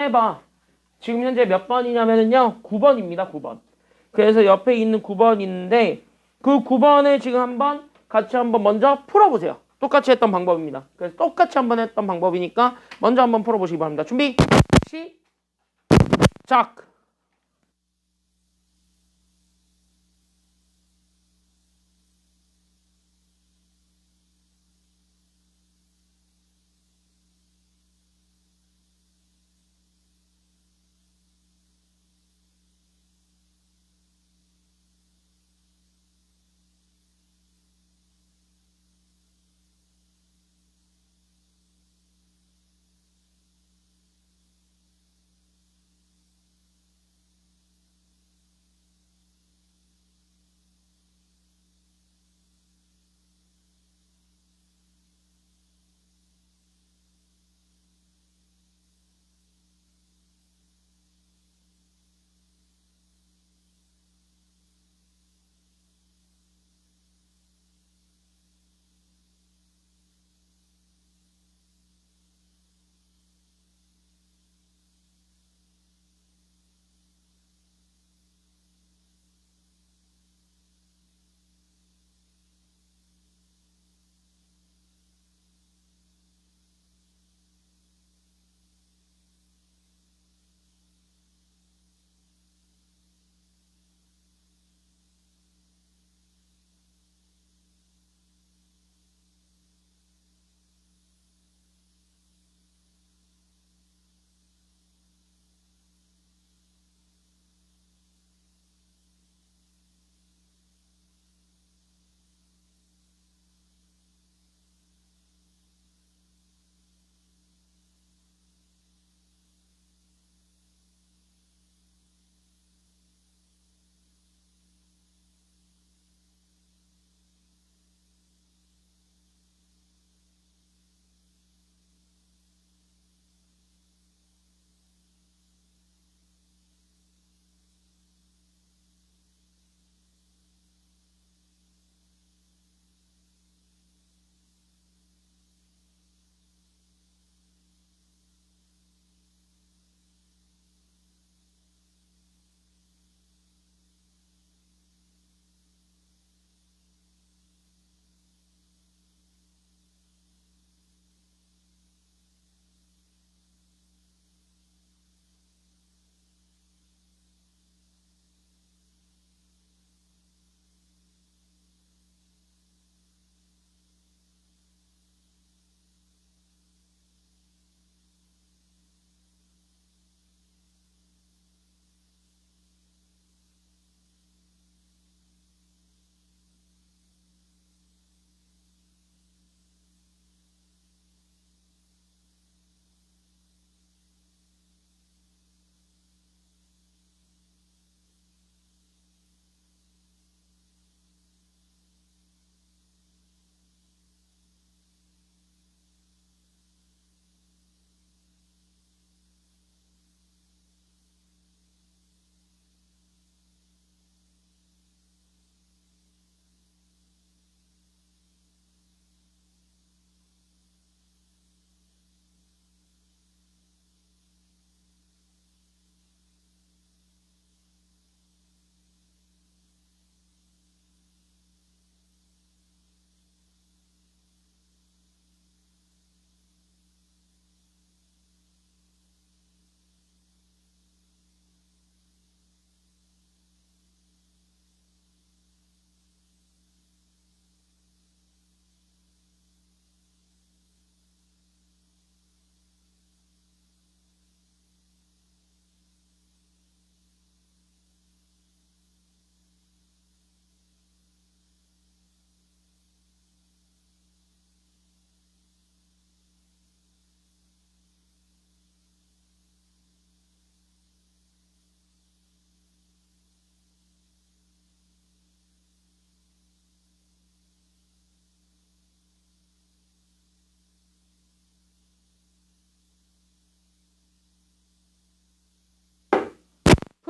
해봐. 지금 현재 몇 번이냐면요. 9번입니다. 9번. 그래서 옆에 있는 9번 있는데 그 9번을 지금 한번 같이 한번 먼저 풀어보세요. 똑같이 했던 방법입니다. 그래서 똑같이 한번 했던 방법이니까 먼저 한번 풀어보시기 바랍니다. 준비, 시작!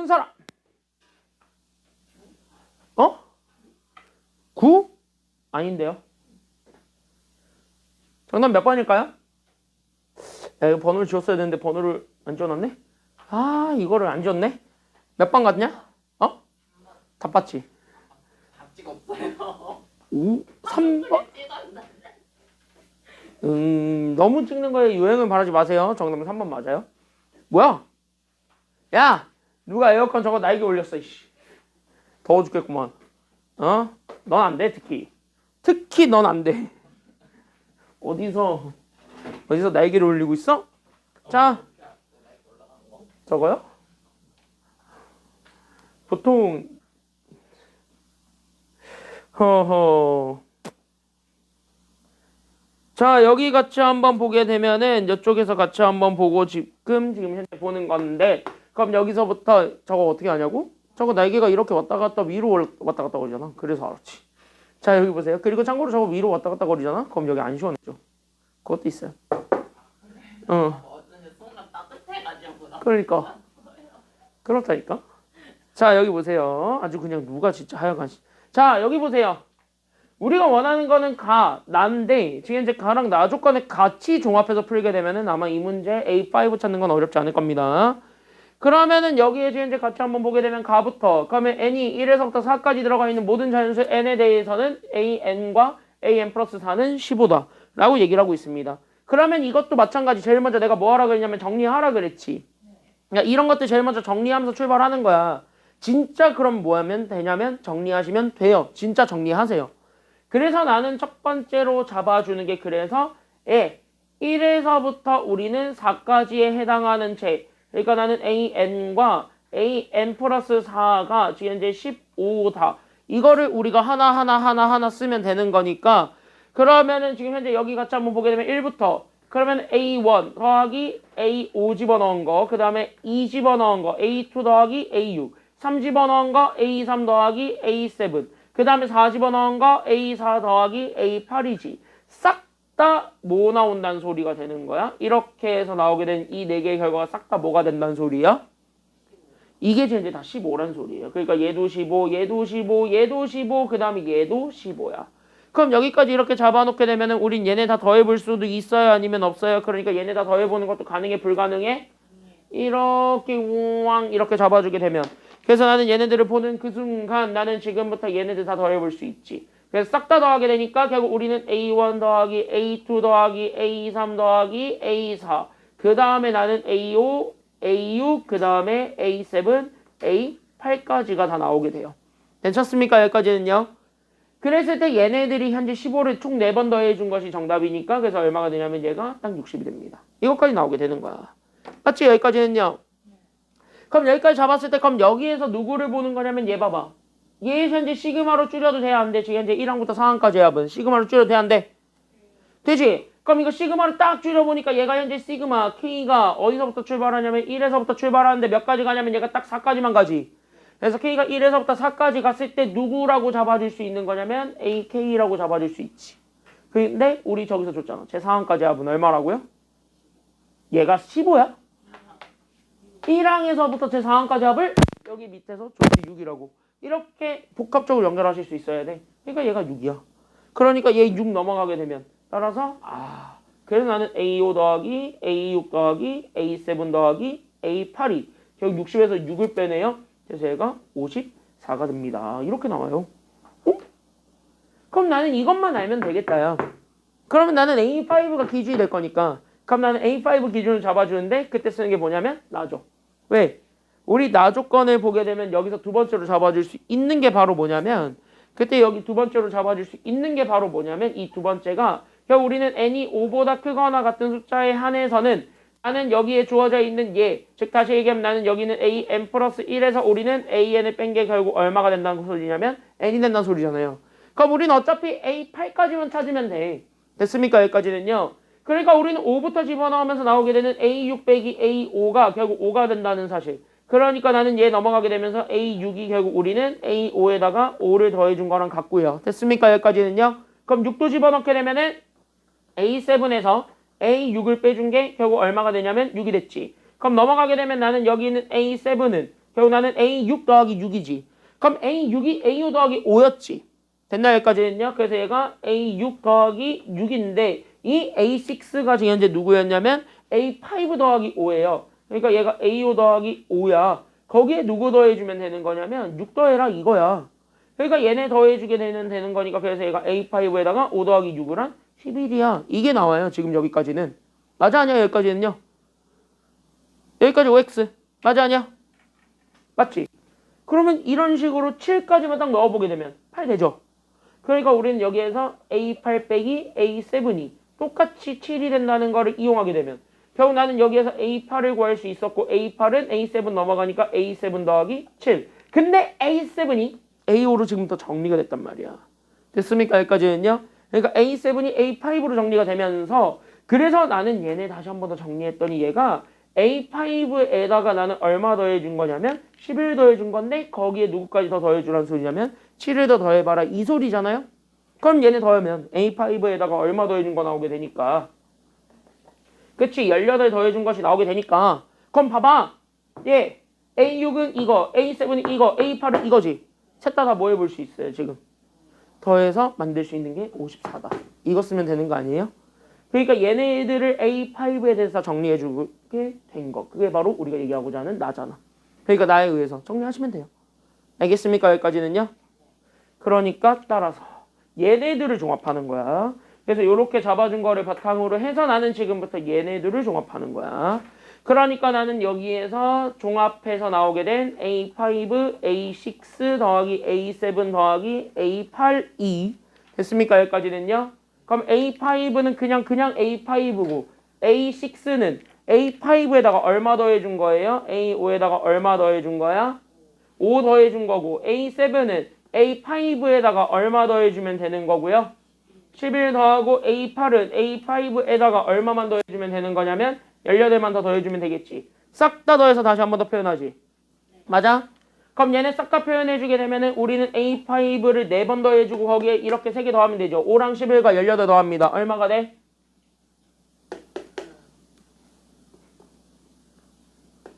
푼 사람. 어? 9? 아닌데요. 정답 몇 번일까요? 번호를 지웠어야 되는데 번호를 안 지워놨네? 아, 이거를 안 지웠네? 몇 번 갔냐? 어? 다 봤지? 답지가 없어요. 3번? 너무 찍는 거에 유행을 바라지 마세요. 정답은 3번 맞아요. 뭐야? 야! 누가 에어컨 저거 날개 올렸어, 이씨. 더워 죽겠구만. 어? 넌 안 돼, 특히. 특히 넌 안 돼. 어디서 날개를 올리고 있어? 자, 저거요? 보통, 허허. 자, 여기 같이 한번 보게 되면은 이쪽에서 같이 한번 보고 지금 현재 보는 건데, 그럼 여기서부터 저거 어떻게 하냐고? 저거 날개가 이렇게 왔다 갔다 위로 왔다 갔다 거리잖아. 그래서 알았지. 자, 여기 보세요. 그리고 참고로 저거 위로 왔다 갔다 거리잖아. 그럼 여기 안 시원해져. 그것도 있어요. 어쩐지 순간 따뜻해가지고. 그러니까. 그렇다니까. 자, 여기 보세요. 아주 그냥 누가 진짜 하여간. 자, 여기 보세요. 우리가 원하는 거는 가, 나인데 지금 이제 가랑 나 조건을 같이 종합해서 풀게 되면은 아마 이 문제 A5 찾는 건 어렵지 않을 겁니다. 그러면은 여기에 지금 이제 같이 한번 보게 되면 가부터 그러면 n이 1에서부터 4까지 들어가 있는 모든 자연수 n에 대해서는 an과 an 플러스 4는 15다 라고 얘기를 하고 있습니다. 그러면 이것도 마찬가지. 제일 먼저 내가 뭐 하라 그랬냐면 정리하라 그랬지. 그러니까 이런 것들 제일 먼저 정리하면서 출발하는 거야. 진짜 그럼 뭐 하면 되냐면 정리하시면 돼요. 진짜 정리하세요. 그래서 나는 첫 번째로 잡아주는 게 그래서 1에서부터 우리는 4까지에 해당하는 체 그러니까 나는 an과 an 플러스 4가 지금 이제 15다. 이거를 우리가 하나 쓰면 되는 거니까 그러면은 지금 현재 여기 같이 한번 보게 되면 1부터 그러면 A1 더하기 A5 집어넣은 거 그 다음에 2 집어넣은 거 A2 더하기 A6 3 집어넣은 거 A3 더하기 A7 그 다음에 4 집어넣은 거 A4 더하기 A8이지. 싹 다 뭐 나온다는 소리가 되는 거야? 이렇게 해서 나오게 된 이 네 개의 결과가 싹 다 뭐가 된다는 소리야? 이게 이제 다 15란 소리예요. 그러니까 얘도 15, 얘도 15, 얘도 15, 그 다음에 얘도 15야. 그럼 여기까지 이렇게 잡아놓게 되면은 우린 얘네 다 더해볼 수도 있어요? 아니면 없어요? 그러니까 얘네 다 더해보는 것도 가능해? 불가능해? 이렇게 우왕 이렇게 잡아주게 되면 그래서 나는 얘네들을 보는 그 순간 나는 지금부터 얘네들 다 더해볼 수 있지. 그래서 싹 다 더하게 되니까 결국 우리는 A1 더하기 A2 더하기 A3 더하기 A4 그 다음에 나는 A5, A6 그 다음에 A7, A8까지가 다 나오게 돼요. 괜찮습니까? 여기까지는요. 그랬을 때 얘네들이 현재 15를 총 4번 더해준 것이 정답이니까 그래서 얼마가 되냐면 얘가 딱 60이 됩니다. 이것까지 나오게 되는 거야. 맞지? 여기까지는요. 그럼 여기까지 잡았을 때 그럼 여기에서 누구를 보는 거냐면 얘 봐봐. 얘 현재 시그마로 줄여도 돼? 안 돼? 지금 현재 1항부터 4항까지 합은 시그마로 줄여도 돼? 안 돼? 되지? 그럼 이거 시그마를 딱 줄여보니까 얘가 현재 시그마 K가 어디서부터 출발하냐면 1에서부터 출발하는데 몇 가지 가냐면 얘가 딱 4까지만 가지. 그래서 K가 1에서부터 4까지 갔을 때 누구라고 잡아줄 수 있는 거냐면 AK라고 잡아줄 수 있지. 근데 우리 저기서 줬잖아. 제 4항까지 합은 얼마라고요? 얘가 15야? 1항에서부터 제 4항까지 합을 여기 밑에서 줬지 6이라고. 이렇게 복합적으로 연결하실 수 있어야 돼. 그러니까 얘가 6이야. 그러니까 얘 6 넘어가게 되면 따라서 그래서 나는 A5 더하기 A6 더하기 A7 더하기 A8이 결국 60에서 6을 빼내요. 그래서 얘가 54가 됩니다. 이렇게 나와요. 어? 그럼 나는 이것만 알면 되겠다요. 그러면 나는 A5가 기준이 될 거니까 그럼 나는 A5 기준을 잡아주는데 그때 쓰는 게 뭐냐면 나조. 왜? 우리 나 조건을 보게 되면 여기서 두 번째로 잡아줄 수 있는 게 바로 뭐냐면 그때 여기 두 번째로 잡아줄 수 있는 게 바로 뭐냐면 이 두 번째가 결국 우리는 n이 5보다 크거나 같은 숫자에 한해서는 나는 여기에 주어져 있는 얘 즉 다시 얘기하면 나는 여기는 an 플러스 1에서 우리는 an을 뺀 게 결국 얼마가 된다는 소리냐면 n이 된다는 소리잖아요. 그럼 우리는 어차피 a8까지만 찾으면 돼. 됐습니까? 여기까지는요. 그러니까 우리는 5부터 집어넣으면서 나오게 되는 A6 빼기 A5가 결국 5가 된다는 사실. 그러니까 나는 얘 넘어가게 되면서 A6이 결국 우리는 A5에다가 5를 더해준 거랑 같고요. 됐습니까? 여기까지는요. 그럼 6도 집어넣게 되면은 A7에서 A6을 빼준 게 결국 얼마가 되냐면 6이 됐지. 그럼 넘어가게 되면 나는 여기 있는 A7은 결국 나는 A6 더하기 6이지. 그럼 A6이 A5 더하기 5였지. 됐나 여기까지는요. 그래서 얘가 A6 더하기 6인데 이 A6가 지금 현재 누구였냐면 A5 더하기 5예요. 그러니까 얘가 A5 더하기 5야. 거기에 누구 더해주면 되는 거냐면 6 더해라 이거야. 그러니까 얘네 더해주게 되는 거니까 그래서 얘가 A5에다가 5 더하기 6을 한 11이야. 이게 나와요. 지금 여기까지는. 맞아 아니야 여기까지는요? 여기까지 OX. 맞아 아니야? 맞지? 그러면 이런 식으로 7까지만 딱 넣어보게 되면 8 되죠? 그러니까 우리는 여기에서 A8 빼기 A7이 똑같이 7이 된다는 거를 이용하게 되면 결국 나는 여기에서 A8을 구할 수 있었고 A8은 A7 넘어가니까 A7 더하기 7. 근데 A7이 A5로 지금부터 정리가 됐단 말이야. 됐습니까? 여기까지는요? 그러니까 A7이 A5로 정리가 되면서 그래서 나는 얘네 다시 한 번 더 정리했더니 얘가 A5에다가 나는 얼마 더해준 거냐면 11 더해준 건데 거기에 누구까지 더 더해주라는 소리냐면 7을 더 더해봐라 이 소리잖아요. 그럼 얘네 더하면 A5에다가 얼마 더해준 거 나오게 되니까 그치 18 더해준 것이 나오게 되니까 그럼 봐봐 예 A6은 이거 A7은 이거 A8은 이거지. 셋 다 뭐 해볼 수 있어요 지금 더해서 만들 수 있는 게 54다. 이거 쓰면 되는 거 아니에요? 그러니까 얘네들을 A5에 대해서 정리해주게 된 거. 그게 바로 우리가 얘기하고자 하는 나잖아. 그러니까 나에 의해서 정리하시면 돼요. 알겠습니까? 여기까지는요? 그러니까 따라서 얘네들을 종합하는 거야. 그래서 이렇게 잡아준 거를 바탕으로 해서 나는 지금부터 얘네들을 종합하는 거야. 그러니까 나는 여기에서 종합해서 나오게 된 A5, A6 더하기 A7 더하기 A8, 됐습니까? 여기까지는요? 그럼 A5는 그냥 A5고 A6는 A5에다가 얼마 더해준 거예요? A5에다가 얼마 더해준 거야? 5 더해준 거고 A7은 A5에다가 얼마 더해주면 되는 거고요. 11 더하고 A8은 A5에다가 얼마만 더해주면 되는 거냐면 18만 더 더해주면 되겠지. 싹 다 더해서 다시 한 번 더 표현하지. 맞아? 그럼 얘네 싹 다 표현해주게 되면은 우리는 A5를 4번 더해주고 거기에 이렇게 3개 더하면 되죠. 5랑 11과 18 더합니다. 얼마가 돼?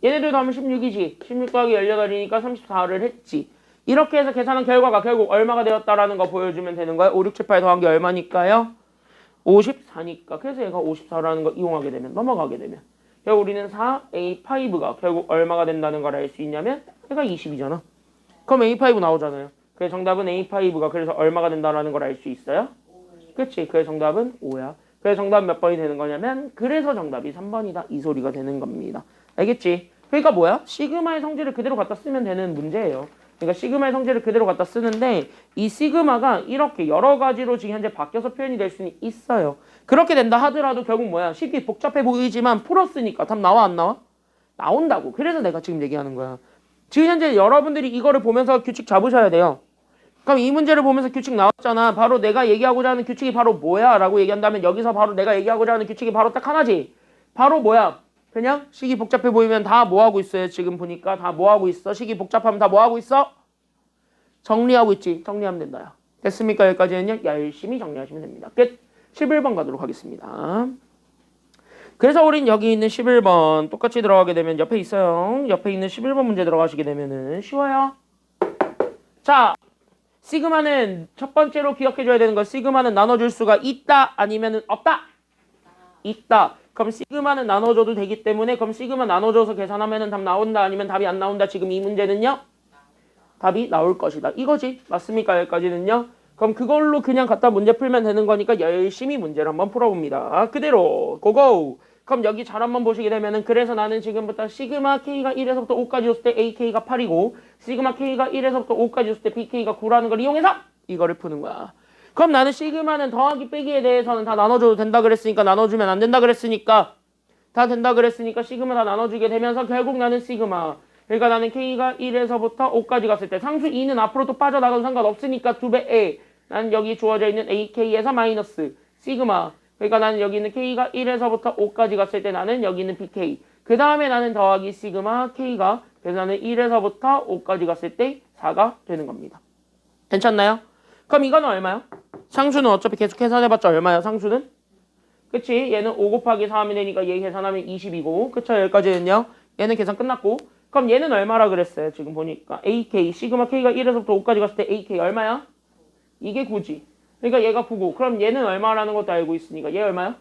얘네들 더하면 16이지. 16 더하기 18이니까 34를 했지. 이렇게 해서 계산한 결과가 결국 얼마가 되었다라는 거 보여주면 되는 거야. 5, 6, 7, 8 더한 게 얼마니까요? 54니까. 그래서 얘가 54라는 거 이용하게 되면 넘어가게 되면 결국 우리는 4A5가 결국 얼마가 된다는 걸 알 수 있냐면 얘가 20이잖아. 그럼 A5 나오잖아요. 그래서 정답은 A5가 그래서 얼마가 된다라는 걸 알 수 있어요? 그치? 그래서 정답은 5야. 그래서 정답은 몇 번이 되는 거냐면 그래서 정답이 3번이다. 이 소리가 되는 겁니다. 알겠지? 그러니까 뭐야? 시그마의 성질을 그대로 갖다 쓰면 되는 문제예요. 그러니까 시그마의 성질을 그대로 갖다 쓰는데 이 시그마가 이렇게 여러 가지로 지금 현재 바뀌어서 표현이 될 수는 있어요. 그렇게 된다 하더라도 결국 뭐야? 쉽게 복잡해 보이지만 풀었으니까 답 나와 안 나와? 나온다고. 그래서 내가 지금 얘기하는 거야. 지금 현재 여러분들이 이거를 보면서 규칙 잡으셔야 돼요. 그럼 이 문제를 보면서 규칙 나왔잖아. 바로 내가 얘기하고자 하는 규칙이 바로 뭐야? 라고 얘기한다면 여기서 바로 내가 얘기하고자 하는 규칙이 바로 딱 하나지. 바로 뭐야? 그냥 식이 복잡해 보이면 다 뭐하고 있어요? 지금 보니까 다 뭐하고 있어? 식이 복잡하면 다 뭐하고 있어? 정리하고 있지. 정리하면 된다요. 됐습니까? 여기까지는요. 열심히 정리하시면 됩니다. 끝. 11번 가도록 하겠습니다. 그래서 우린 여기 있는 11번 똑같이 들어가게 되면 옆에 있어요. 옆에 있는 11번 문제 들어가시게 되면은 쉬워요. 자, 시그마는 첫 번째로 기억해줘야 되는 건 시그마는 나눠줄 수가 있다 아니면은 없다? 있다. 그럼 시그마는 나눠줘도 되기 때문에 그럼 시그마 나눠줘서 계산하면은 답 나온다 아니면 답이 안 나온다. 지금 이 문제는요. 답이 나올 것이다. 이거지. 맞습니까? 여기까지는요. 그럼 그걸로 그냥 갖다 문제 풀면 되는 거니까 열심히 문제를 한번 풀어봅니다. 그대로 고고. 그럼 여기 잘 한번 보시게 되면은 그래서 나는 지금부터 시그마 K가 1에서부터 5까지 줬을 때 AK가 8이고 시그마 K가 1에서부터 5까지 줬을 때 BK가 9라는 걸 이용해서 이거를 푸는 거야. 그럼 나는 시그마는 더하기 빼기에 대해서는 다 나눠줘도 된다 그랬으니까 나눠주면 안 된다 그랬으니까 다 된다 그랬으니까 시그마 다 나눠주게 되면서 결국 나는 시그마 그러니까 나는 K가 1에서부터 5까지 갔을 때 상수 2는 앞으로 또 빠져나가도 상관없으니까 2배에 나는 여기 주어져 있는 AK에서 마이너스 시그마 그러니까 나는 여기 있는 K가 1에서부터 5까지 갔을 때 나는 여기 있는 BK 그 다음에 나는 더하기 시그마 K가 그래서 나는 1에서부터 5까지 갔을 때 4가 되는 겁니다. 괜찮나요? 그럼 이거는 얼마요? 상수는 어차피 계속 계산해봤자 얼마야 상수는? 그치? 얘는 5 곱하기 4 하면 되니까 얘 계산하면 20이고 그쵸? 여기까지는요. 얘는 계산 끝났고 그럼 얘는 얼마라 그랬어요? 지금 보니까 AK 시그마 K가 1에서부터 5까지 갔을 때 AK 얼마야? 이게 9지. 그러니까 얘가 9고 그럼 얘는 얼마라는 것도 알고 있으니까 얘 얼마야?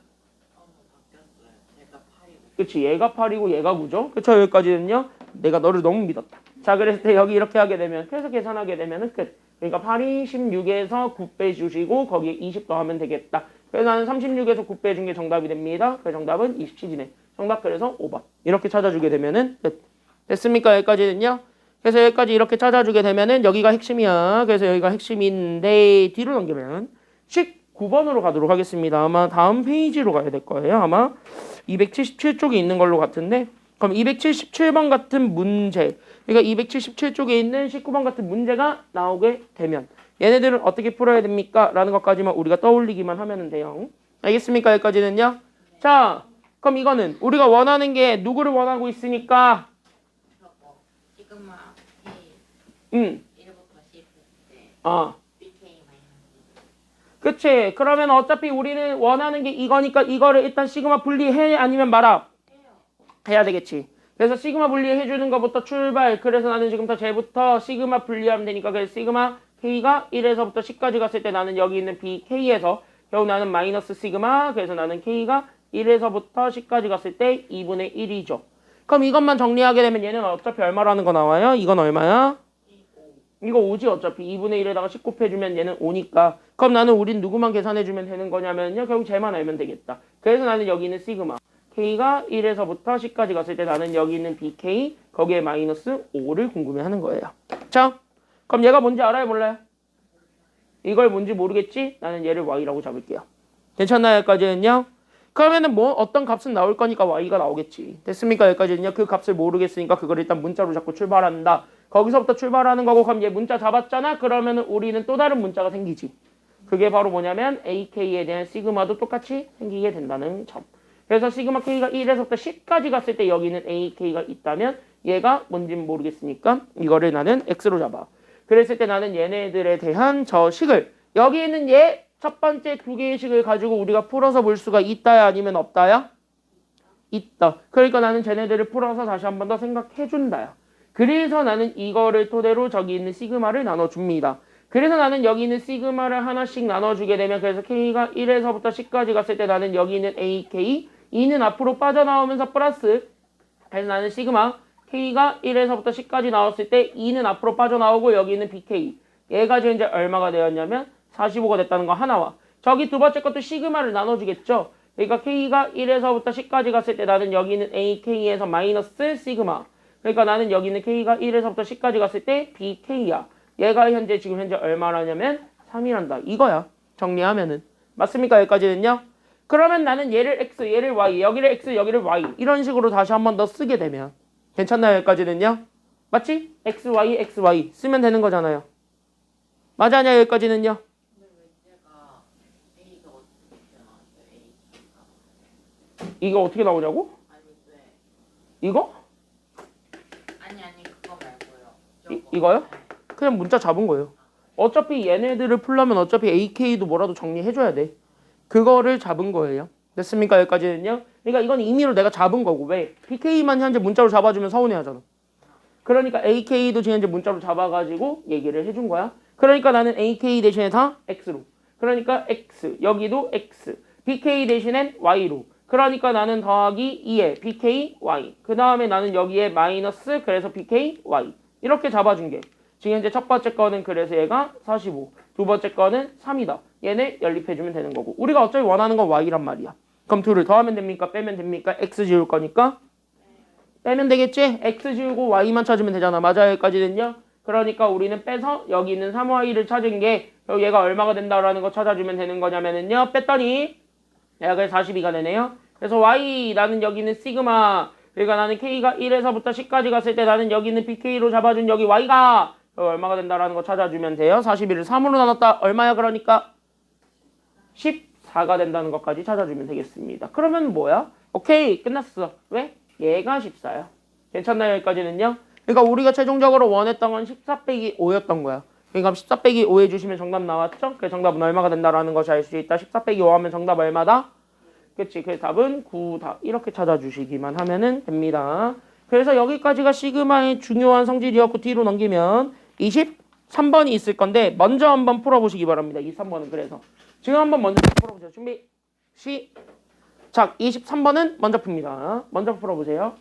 바뀌었어요. 제가 8이고 그치, 얘가 8이고 얘가 9죠. 그쵸, 여기까지는요. 내가 너를 너무 믿었다. 자, 그랬을 때 여기 이렇게 하게 되면, 그래서 계산하게 되면은 끝. 그러니까 8이 16에서 9 빼주시고 거기에 20 더하면 되겠다. 그래서 나는 36에서 9 빼준 게 정답이 됩니다. 그 정답은 27이네. 정답 그래서 5번. 이렇게 찾아주게 되면은 끝. 됐습니까? 여기까지는요. 그래서 여기까지 이렇게 찾아주게 되면은 여기가 핵심이야. 그래서 여기가 핵심인데 뒤로 넘기면 19번으로 가도록 하겠습니다. 아마 다음 페이지로 가야 될 거예요. 아마 277쪽에 있는 걸로 같은데 그럼 277번 같은 문제 그러니까 277쪽에 있는 19번 같은 문제가 나오게 되면 얘네들은 어떻게 풀어야 됩니까? 라는 것까지만 우리가 떠올리기만 하면 돼요. 알겠습니까? 여기까지는요. 자, 그럼 이거는 우리가 원하는 게 누구를 원하고 있으니까 저거 시그마 K 1부터 10 때 BK 마이너스 그치. 그러면 어차피 우리는 원하는 게 이거니까 이거를 일단 시그마 분리해 아니면 말아? 해야 되겠지. 그래서 시그마 분리해주는 것부터 출발. 그래서 나는 지금부터 쟤부터 시그마 분리하면 되니까 그래서 시그마 K가 1에서부터 10까지 갔을 때 나는 여기 있는 BK에서 결국 나는 마이너스 시그마. 그래서 나는 K가 1에서부터 10까지 갔을 때 2분의 1이죠. 그럼 이것만 정리하게 되면 얘는 어차피 얼마라는 거 나와요? 이건 얼마야? 이거 5지 어차피 2분의 1에다가 10 곱해주면 얘는 5니까 그럼 나는 우린 누구만 계산해주면 되는 거냐면요 결국 쟤만 알면 되겠다. 그래서 나는 여기 있는 시그마 K가 1에서부터 10까지 갔을 때 나는 여기 있는 BK 거기에 마이너스 5를 궁금해하는 거예요. 자 그럼 얘가 뭔지 알아요 몰라요? 이걸 뭔지 모르겠지? 나는 얘를 Y라고 잡을게요. 괜찮나요 여기까지는요? 그러면은 뭐 어떤 값은 나올 거니까 Y가 나오겠지. 됐습니까 여기까지는요? 그 값을 모르겠으니까 그걸 일단 문자로 잡고 출발한다. 거기서부터 출발하는 거고 그럼 얘 문자 잡았잖아? 그러면은 우리는 또 다른 문자가 생기지. 그게 바로 뭐냐면 AK에 대한 시그마도 똑같이 생기게 된다는 점. 그래서 시그마 K가 1에서부터 10까지 갔을 때 여기는 AK가 있다면 얘가 뭔지는 모르겠으니까 이거를 나는 X로 잡아. 그랬을 때 나는 얘네들에 대한 저 식을 여기 있는 얘 첫 번째 두 개의 식을 가지고 우리가 풀어서 볼 수가 있다야 아니면 없다야? 있다. 그러니까 나는 쟤네들을 풀어서 다시 한 번 더 생각해준다야. 그래서 나는 이거를 토대로 저기 있는 시그마를 나눠줍니다. 그래서 나는 여기 있는 시그마를 하나씩 나눠주게 되면 그래서 K가 1에서부터 10까지 갔을 때 나는 여기 있는 AK 2는 앞으로 빠져나오면서 플러스 그래서 나는 시그마 K가 1에서부터 10까지 나왔을 때 2는 앞으로 빠져나오고 여기 있는 BK 얘가 지금 이제 얼마가 되었냐면 45가 됐다는 거 하나와 저기 두 번째 것도 시그마를 나눠주겠죠. 그러니까 K가 1에서부터 10까지 갔을 때 나는 여기 있는 AK에서 마이너스 시그마 그러니까 나는 여기 있는 K가 1에서부터 10까지 갔을 때 BK야. 얘가 지금 현재 얼마라냐면 3이란다. 이거야. 정리하면은. 맞습니까? 여기까지는요. 그러면 나는 얘를 X, 얘를 Y, 여기를 X, 여기를 Y 이런 식으로 다시 한 번 더 쓰게 되면 괜찮나요? 여기까지는요. 맞지? X, Y, X, Y 쓰면 되는 거잖아요. 맞아냐? 여기까지는요. 근데 왜 제가 A가 어떻게 나왔어요? A가 이거 어떻게 나오냐고? 아니 왜 이거? 아니 그거 말고요. 이거요? 네. 그냥 문자 잡은 거예요. 어차피 얘네들을 풀려면 어차피 AK도 뭐라도 정리해줘야 돼. 그거를 잡은 거예요. 됐습니까? 여기까지는요. 그러니까 이건 임의로 내가 잡은 거고 왜? BK만 현재 문자로 잡아주면 서운해하잖아. 그러니까 AK도 지금 현재 문자로 잡아가지고 얘기를 해준 거야. 그러니까 나는 AK 대신에 다 X로. 그러니까 X 여기도 X. BK 대신엔 Y로. 그러니까 나는 더하기 2에 BK Y. 그 다음에 나는 여기에 마이너스 그래서 BK Y. 이렇게 잡아준 게. 지금 현재 첫 번째 거는 그래서 얘가 45. 두 번째 거는 3이다. 얘네 연립해주면 되는 거고. 우리가 어차피 원하는 건 Y란 말이야. 그럼 둘을 더하면 됩니까? 빼면 됩니까? X 지울 거니까. 빼면 되겠지? X 지우고 Y만 찾으면 되잖아. 맞아요. 여기까지는요. 그러니까 우리는 빼서 여기 있는 3Y를 찾은 게 얘가 얼마가 된다라는 거 찾아주면 되는 거냐면은요. 뺐더니 얘가 그래서 42가 되네요. 그래서 Y 나는 여기 있는 시그마 그러니까 나는 K가 1에서부터 10까지 갔을 때 나는 여기 있는 BK로 잡아준 여기 Y가 얼마가 된다라는 거 찾아주면 돼요. 41을 3으로 나눴다. 얼마야 그러니까? 14가 된다는 것까지 찾아주면 되겠습니다. 그러면 뭐야? 오케이 끝났어. 왜? 얘가 14야. 괜찮나요? 여기까지는요? 그러니까 우리가 최종적으로 원했던 건 14 빼기 5였던 거야. 그러니까 14 빼기 5 해주시면 정답 나왔죠? 그 정답은 얼마가 된다라는 것을 알 수 있다. 14 빼기 5 하면 정답 얼마다? 그치? 그 답은 9다. 이렇게 찾아주시기만 하면은 됩니다. 그래서 여기까지가 시그마의 중요한 성질이었고 뒤로 넘기면 23번이 있을 건데 먼저 한번 풀어보시기 바랍니다. 23번은 그래서 지금 한번 먼저 풀어보세요. 준비 시작. 자, 23번은 먼저 풉니다. 먼저 풀어보세요.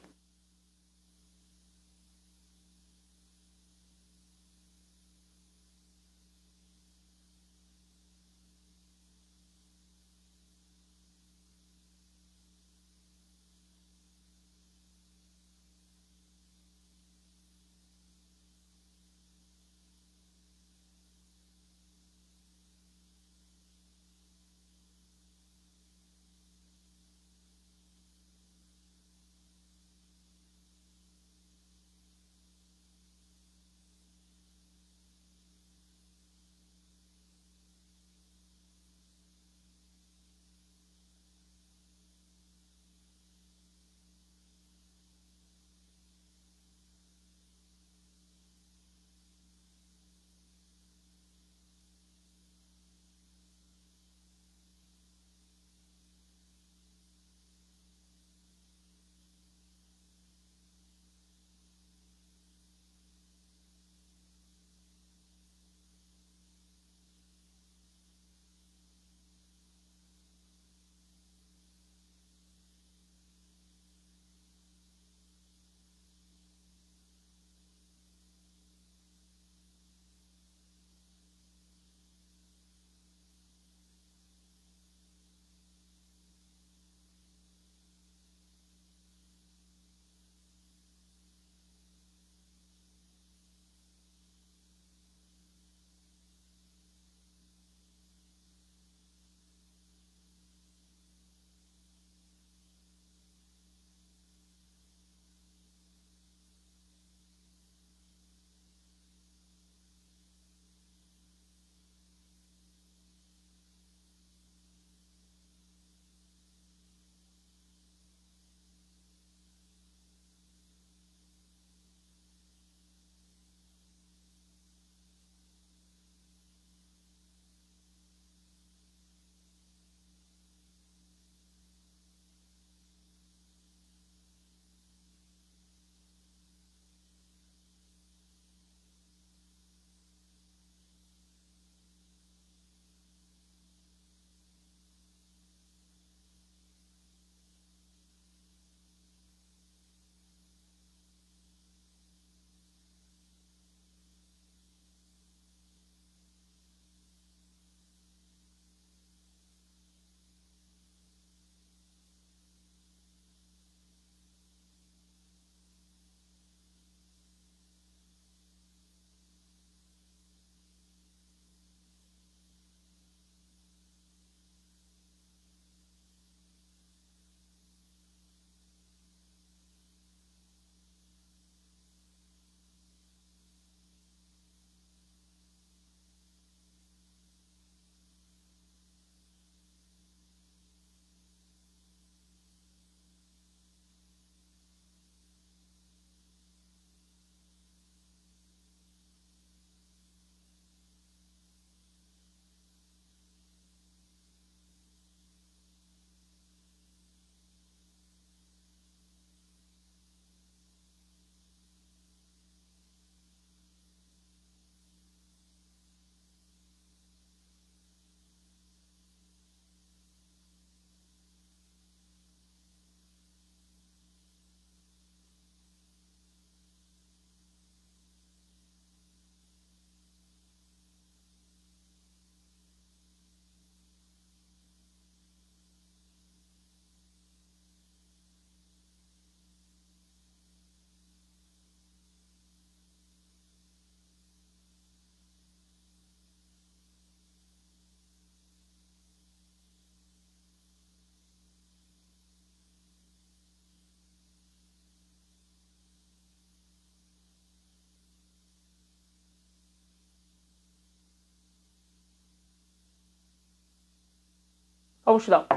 가봅시다.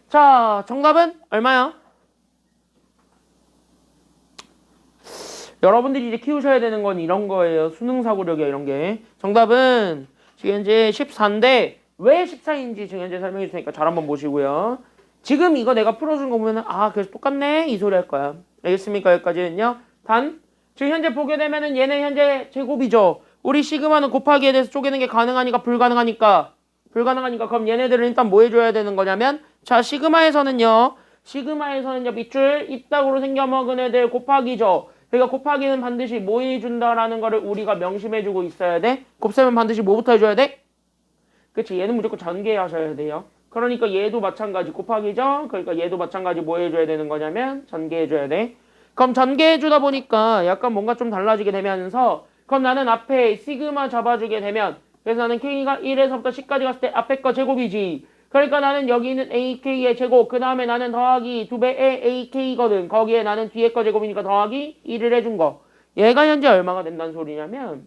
자, 정답은 얼마야? 여러분들이 이제 키우셔야 되는 건 이런 거예요. 수능 사고력이야, 이런 게. 정답은 지금 현재 14인데 왜 14인지 지금 현재 설명해 주니까 잘 한번 보시고요. 지금 이거 내가 풀어준 거 보면은 아, 그래서 똑같네 이 소리 할 거야. 알겠습니까? 여기까지는요. 단 지금 현재 보게 되면은 얘는 현재 제곱이죠. 우리 시그마는 곱하기에 대해서 쪼개는 게 가능하니까 불가능하니까 그럼 얘네들은 일단 뭐 해줘야 되는 거냐면 자, 시그마에서는요. 밑줄 이따구로 생겨먹은 애들 곱하기죠. 그러니까 곱하기는 반드시 뭐 해준다라는 거를 우리가 명심해주고 있어야 돼. 곱셈은 반드시 뭐부터 해줘야 돼? 그치, 얘는 무조건 전개하셔야 돼요. 그러니까 얘도 마찬가지 곱하기죠. 그러니까 얘도 마찬가지 뭐 해줘야 되는 거냐면 전개해줘야 돼. 그럼 전개해주다 보니까 약간 뭔가 좀 달라지게 되면서 그럼 나는 앞에 시그마 잡아주게 되면 그래서 나는 K가 1에서부터 10까지 갔을 때 앞에 거 제곱이지. 그러니까 나는 여기 있는 AK의 제곱 그 다음에 나는 더하기 2배의 AK거든. 거기에 나는 뒤에 거 제곱이니까 더하기 1을 해준 거. 얘가 현재 얼마가 된다는 소리냐면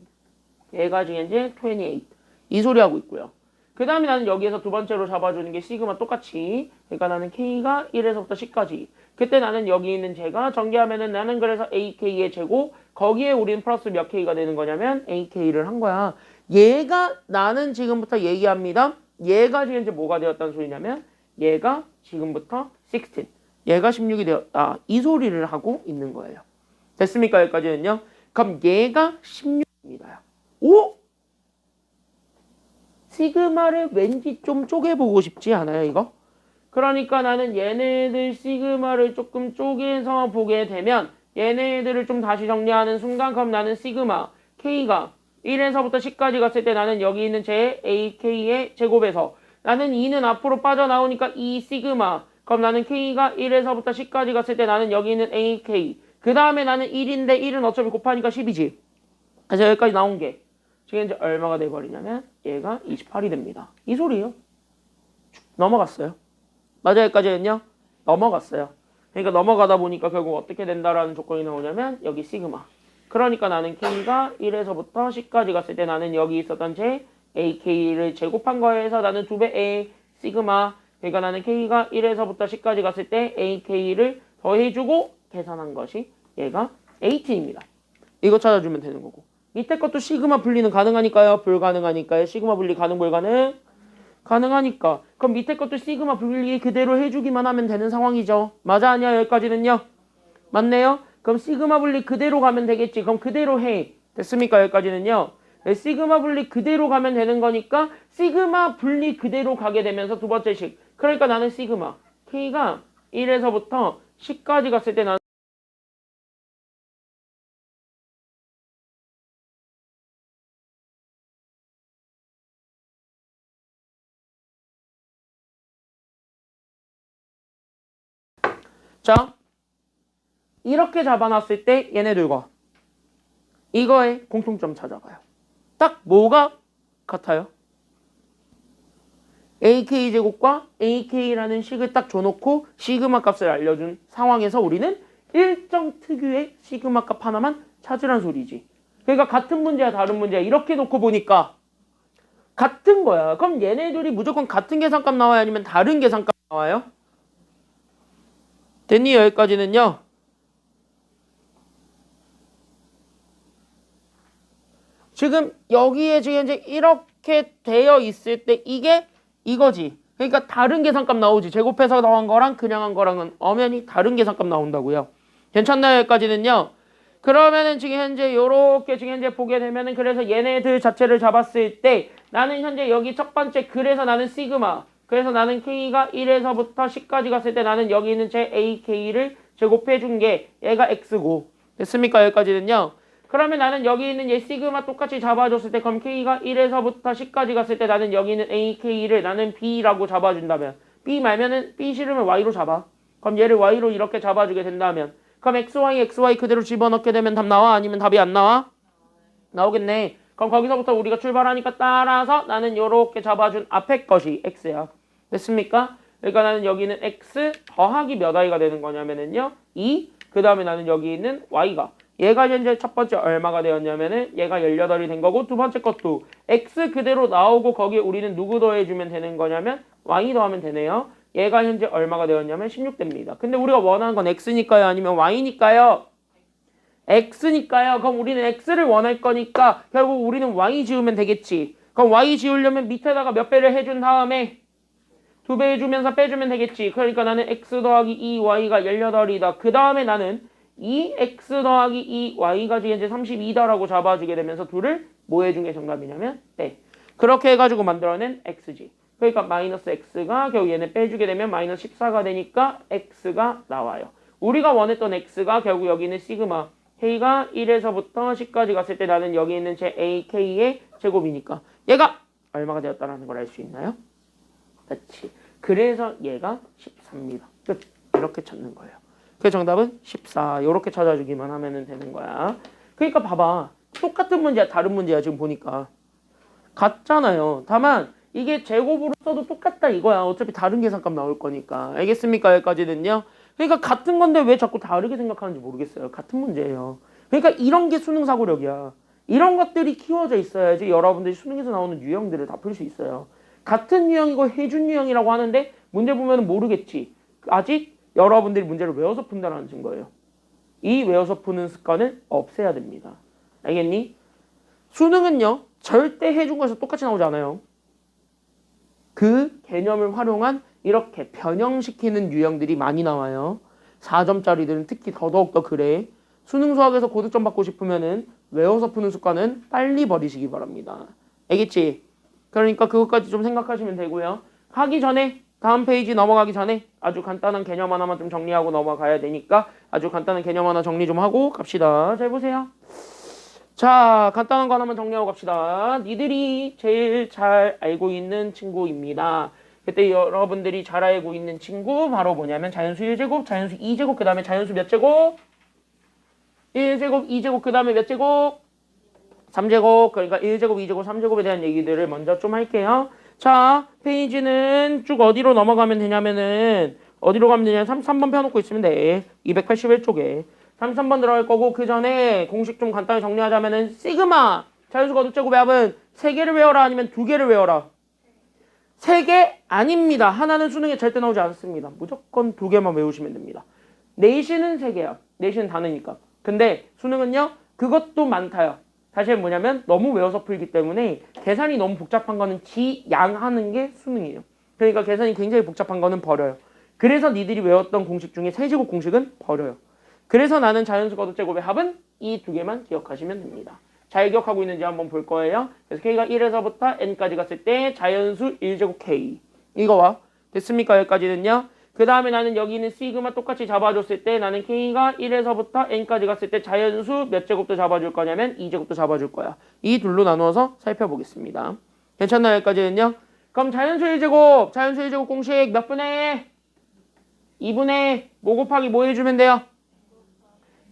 얘가 지금 현재 28. 이 소리 하고 있고요. 그 다음에 나는 여기에서 두 번째로 잡아주는 게 시그마 똑같이. 그러니까 나는 K가 1에서부터 10까지. 그때 나는 여기 있는 제가 전개하면은 나는 그래서 AK의 제곱 거기에 우리는 플러스 몇 K가 되는 거냐면 AK를 한 거야. 얘가 나는 지금부터 얘기합니다. 얘가 지금 이제 뭐가 되었다는 소리냐면 얘가 지금부터 16. 얘가 16이 되었다. 이 소리를 하고 있는 거예요. 됐습니까? 여기까지는요. 그럼 얘가 16입니다. 오? 시그마를 왠지 좀 쪼개보고 싶지 않아요, 이거? 그러니까 나는 얘네들 시그마를 조금 쪼개서 보게 되면 얘네들을 좀 다시 정리하는 순간 그럼 나는 시그마 K가 1에서부터 10까지 갔을 때 나는 여기 있는 제 AK의 제곱에서 나는 2는 앞으로 빠져나오니까 2 시그마 그럼 나는 K가 1에서부터 10까지 갔을 때 나는 여기 있는 AK 그 다음에 나는 1인데 1은 어차피 곱하니까 10이지. 그래서 여기까지 나온 게 지금 이제 얼마가 돼버리냐면 얘가 28이 됩니다. 이 소리예요. 넘어갔어요. 맞아 여기까지는요. 넘어갔어요. 그러니까 넘어가다 보니까 결국 어떻게 된다라는 조건이 나오냐면 여기 시그마. 그러니까 나는 K가 1에서부터 10까지 갔을 때 나는 여기 있었던 제 AK를 제곱한 거에서 나는 2배 A 시그마. 그러니까 나는 K가 1에서부터 10까지 갔을 때 AK를 더해주고 계산한 것이 얘가 18입니다. 이거 찾아주면 되는 거고. 밑에 것도 시그마 분리는 가능하니까요? 불가능하니까요? 시그마 분리 가능 불가능? 가능하니까. 그럼 밑에 것도 시그마 분리 그대로 해주기만 하면 되는 상황이죠. 맞아 아니야? 여기까지는요? 맞네요? 그럼 시그마 분리 그대로 가면 되겠지. 그럼 그대로 해. 됐습니까? 여기까지는요? 네, 시그마 분리 그대로 가면 되는 거니까 시그마 분리 그대로 가게 되면서 두 번째식. 그러니까 나는 시그마 K가 1에서부터 10까지 갔을 때 나는 자 이렇게 잡아놨을 때 얘네들과 이거의 공통점 찾아봐요. 딱 뭐가 같아요? AK제곱과 AK라는 식을 딱 줘놓고 시그마 값을 알려준 상황에서 우리는 일정 특유의 시그마 값 하나만 찾으란 소리지. 그러니까 같은 문제야 다른 문제야 이렇게 놓고 보니까 같은 거야. 그럼 얘네들이 무조건 같은 계산값 나와요? 아니면 다른 계산값 나와요? 됐니? 여기까지는요. 지금 여기에 지금 이제 이렇게 되어 있을 때 이게 이거지. 그러니까 다른 계산값 나오지. 제곱해서 나온 거랑 그냥 한 거랑은 엄연히 다른 계산값 나온다고요. 괜찮나요? 여기까지는요. 그러면은 지금 현재 요렇게 지금 현재 보게 되면은 그래서 얘네들 자체를 잡았을 때 나는 현재 여기 첫 번째 그래서 나는 시그마 그래서 나는 K가 1에서부터 10까지 갔을 때 나는 여기 있는 제 AK를 제곱해 준 게 얘가 X고 됐습니까? 여기까지는요. 그러면 나는 여기 있는 얘 시그마 똑같이 잡아줬을 때 그럼 K가 1에서부터 10까지 갔을 때 나는 여기 있는 AK를 나는 B라고 잡아준다면 B 말면은 B 싫으면 Y로 잡아. 그럼 얘를 Y로 이렇게 잡아주게 된다면 그럼 XY 그대로 집어넣게 되면 답 나와? 아니면 답이 안 나와? 나오겠네. 그럼 거기서부터 우리가 출발하니까 따라서 나는 요렇게 잡아준 앞에 것이 X야. 됐습니까? 그러니까 나는 여기는 X 더하기 몇 Y가 되는 거냐면은요 2. 그 다음에 나는 여기 있는 Y가 얘가 현재 첫 번째 얼마가 되었냐면은 얘가 18이 된 거고 두 번째 것도 X 그대로 나오고 거기에 우리는 누구 더해주면 되는 거냐면 Y 더하면 되네요. 얘가 현재 얼마가 되었냐면 16 됩니다. 근데 우리가 원하는 건 X니까요? 아니면 Y니까요? X니까요. 그럼 우리는 X를 원할 거니까 결국 우리는 Y 지우면 되겠지. 그럼 Y 지우려면 밑에다가 몇 배를 해준 다음에 2배 해주면서 빼주면 되겠지. 그러니까 나는 X 더하기 2Y가 18이다. 그 다음에 나는 2X 더하기 2Y가 지금 이제 32다라고 잡아주게 되면서 둘을 뭐 해준 게 정답이냐면 빼. 그렇게 해가지고 만들어낸 X지. 그러니까 마이너스 x가 결국 얘네 빼주게 되면 마이너스 14가 되니까 x가 나와요. 우리가 원했던 x가 결국 여기 있는 시그마 k가 1에서부터 10까지 갔을 때 나는 여기 있는 제 ak의 제곱이니까 얘가 얼마가 되었다라는 걸 알 수 있나요? 그렇지. 그래서 얘가 14입니다. 끝. 이렇게 찾는 거예요. 그 정답은 14. 이렇게 찾아주기만 하면 되는 거야. 그러니까 봐봐. 똑같은 문제야, 다른 문제야 지금 보니까. 같잖아요. 다만 이게 제곱으로 써도 똑같다 이거야. 어차피 다른 계산값 나올 거니까. 알겠습니까? 여기까지는요. 그러니까 같은 건데 왜 자꾸 다르게 생각하는지 모르겠어요. 같은 문제예요. 그러니까 이런 게 수능 사고력이야. 이런 것들이 키워져 있어야지 여러분들이 수능에서 나오는 유형들을 다 풀 수 있어요. 같은 유형이고 해준 유형이라고 하는데 문제 보면 모르겠지. 아직 여러분들이 문제를 외워서 푼다는 증거예요. 이 외워서 푸는 습관을 없애야 됩니다. 알겠니? 수능은요. 절대 해준 거에서 똑같이 나오지 않아요. 그 개념을 활용한 이렇게 변형시키는 유형들이 많이 나와요. 4점짜리들은 특히 더더욱 그래. 수능 수학에서 고득점 받고 싶으면은 외워서 푸는 습관은 빨리 버리시기 바랍니다. 알겠지? 그러니까 그것까지 좀 생각하시면 되고요. 하기 전에 다음 페이지 넘어가기 전에 아주 간단한 개념 하나만 좀 정리하고 넘어가야 되니까 아주 간단한 개념 하나 정리 좀 하고 갑시다. 잘 보세요. 자, 간단한 거 하나만 정리하고 갑시다. 니들이 제일 잘 알고 있는 친구입니다. 그때 여러분들이 잘 알고 있는 친구 바로 뭐냐면 자연수 1제곱, 자연수 2제곱, 그 다음에 자연수 몇 제곱? 1제곱, 2제곱, 그 다음에 몇 제곱? 3제곱. 그러니까 1제곱, 2제곱, 3제곱에 대한 얘기들을 먼저 좀 할게요. 자, 페이지는 쭉 어디로 넘어가면 되냐면은 어디로 가면 되냐? 33번 펴놓고 있으면 돼. 281쪽에. 33번 들어갈 거고 그 전에 공식 좀 간단히 정리하자면은 시그마 자연수 거듭제곱의 합은 3개를 외워라 아니면 2개를 외워라? 3개 아닙니다. 하나는 수능에 절대 나오지 않습니다. 무조건 2개만 외우시면 됩니다. 내신은 3개야. 내신은 다르니까. 근데 수능은요. 그것도 많다요. 사실 뭐냐면 너무 외워서 풀기 때문에 계산이 너무 복잡한 거는 지양하는 게 수능이에요. 그러니까 계산이 굉장히 복잡한 거는 버려요. 그래서 니들이 외웠던 공식 중에 세제곱 공식은 버려요. 그래서 나는 자연수 거듭제곱의 합은 이 2개만 기억하시면 됩니다. 잘 기억하고 있는지 한번 볼 거예요. 그래서 K가 1에서부터 N까지 갔을 때 자연수 1제곱 K. 이거와 됐습니까? 여기까지는요. 그 다음에 나는 여기 있는 시그마 똑같이 잡아줬을 때 나는 K가 1에서부터 N까지 갔을 때 자연수 몇 제곱도 잡아줄 거냐면 2제곱도 잡아줄 거야. 이 둘로 나누어서 살펴보겠습니다. 괜찮나요? 여기까지는요. 그럼 자연수 1제곱, 자연수 1제곱 공식 몇 분의? 2분의 뭐 곱하기 뭐 해주면 돼요?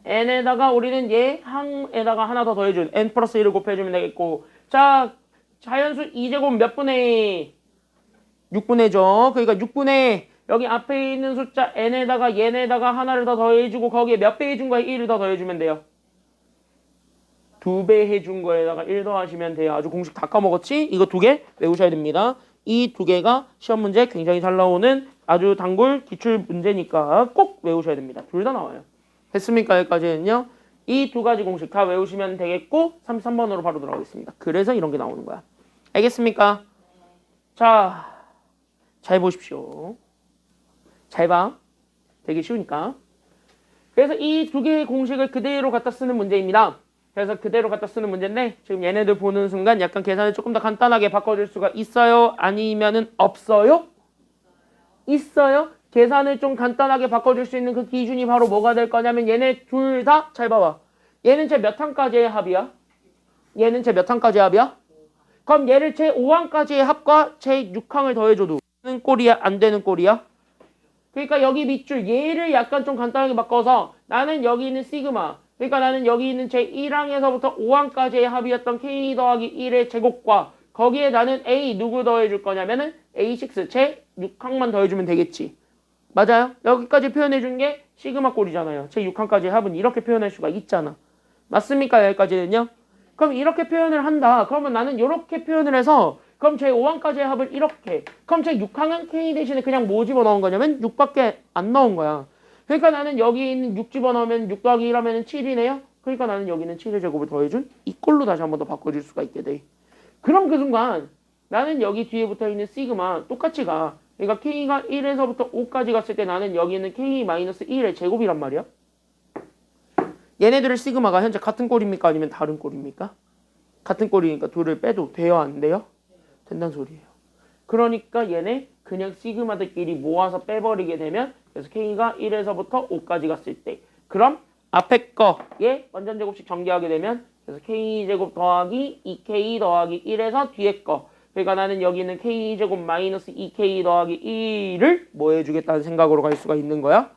n에다가 우리는 얘 항에다가 하나 더 더해준 n 플러스 1을 곱해주면 되겠고 자 자연수 2제곱 몇 분의 6분의죠. 그러니까 6분의 여기 앞에 있는 숫자 n에다가 얘네다가 하나를 더 더해주고 거기에 몇 배 해준 거에 1을 더 더해주면 돼요. 2배 해준 거에다가 1 더하시면 돼요. 아주 공식 다 까먹었지? 이거 2개 외우셔야 됩니다. 이 2개가 시험 문제 굉장히 잘 나오는 아주 단골 기출 문제니까 꼭 외우셔야 됩니다. 둘 다 나와요. 됐습니까? 여기까지는요. 이 2가지 공식 다 외우시면 되겠고 33번으로 바로 들어가겠습니다. 그래서 이런 게 나오는 거야. 알겠습니까? 자, 잘 보십시오. 잘 봐. 되게 쉬우니까. 그래서 이 2개의 공식을 그대로 갖다 쓰는 문제입니다. 그래서 그대로 갖다 쓰는 문제인데 지금 얘네들 보는 순간 약간 계산을 조금 더 간단하게 바꿔줄 수가 있어요? 아니면은 없어요? 있어요? 계산을 좀 간단하게 바꿔줄 수 있는 그 기준이 바로 뭐가 될 거냐면 얘네 둘 다 잘 봐봐. 얘는 제 몇 항까지의 합이야? 얘는 제 몇 항까지의 합이야? 그럼 얘를 제 5항까지의 합과 제 6항을 더해줘도 되는 꼴이야? 안 되는 꼴이야? 그러니까 여기 밑줄 얘를 약간 좀 간단하게 바꿔서 나는 여기 있는 시그마 그러니까 나는 여기 있는 제 1항에서부터 5항까지의 합이었던 K 더하기 1의 제곱과 거기에 나는 A 누구 더해줄 거냐면은 A6 제 6항만 더해주면 되겠지. 맞아요? 여기까지 표현해준 게 시그마 꼴이잖아요. 제 6항까지의 합은 이렇게 표현할 수가 있잖아. 맞습니까? 여기까지는요? 그럼 이렇게 표현을 한다. 그러면 나는 이렇게 표현을 해서 그럼 제 5항까지의 합을 이렇게 그럼 제 6항은 K 대신에 그냥 뭐 집어넣은 거냐면 6밖에 안 넣은 거야. 그러니까 나는 여기 있는 6 집어넣으면 6 더하기 1 하면 7이네요. 그러니까 나는 여기는 7의 제곱을 더해준 이 꼴로 다시 한 번 더 바꿔줄 수가 있게 돼. 그럼 그 순간 나는 여기 뒤에 붙어있는 시그마 똑같이 가. 그러니까 K가 1에서부터 5까지 갔을 때 나는 여기 있는 K-1의 제곱이란 말이야. 얘네들의 시그마가 현재 같은 꼴입니까? 아니면 다른 꼴입니까? 같은 꼴이니까 둘을 빼도 돼요? 안 돼요? 된다는 소리예요. 그러니까 얘네 그냥 시그마들끼리 모아서 빼버리게 되면 그래서 K가 1에서부터 5까지 갔을 때 그럼 앞에 거에 완전제곱식 전개하게 되면 그래서 K제곱 더하기 2K 더하기 1에서 뒤에 거 그러니까 나는 여기 있는 K제곱 마이너스 2K 더하기 1을 뭐 해주겠다는 생각으로 갈 수가 있는 거야?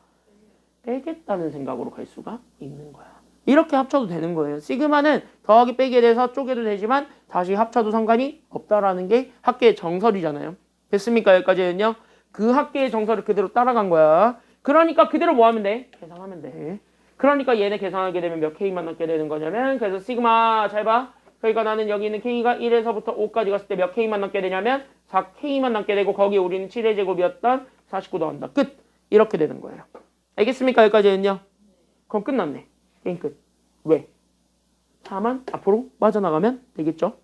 빼겠다는 생각으로 갈 수가 있는 거야. 이렇게 합쳐도 되는 거예요. 시그마는 더하기 빼기에 대해서 쪼개도 되지만 다시 합쳐도 상관이 없다라는 게 학계의 정설이잖아요. 됐습니까? 여기까지는요. 그 학계의 정설을 그대로 따라간 거야. 그러니까 그대로 뭐 하면 돼? 계산하면 돼. 그러니까 얘네 계산하게 되면 몇 K만 남게 되는 거냐면 그래서 시그마 잘 봐. 그러니까 나는 여기 있는 K가 1에서부터 5까지 갔을 때 몇 K만 남게 되냐면 4K만 남게 되고 거기에 우리는 7의 제곱이었던 49 더한다. 끝. 이렇게 되는 거예요. 알겠습니까? 여기까지는요. 그럼 끝났네. 게임 끝. 왜? 4만 앞으로 빠져나가면 되겠죠?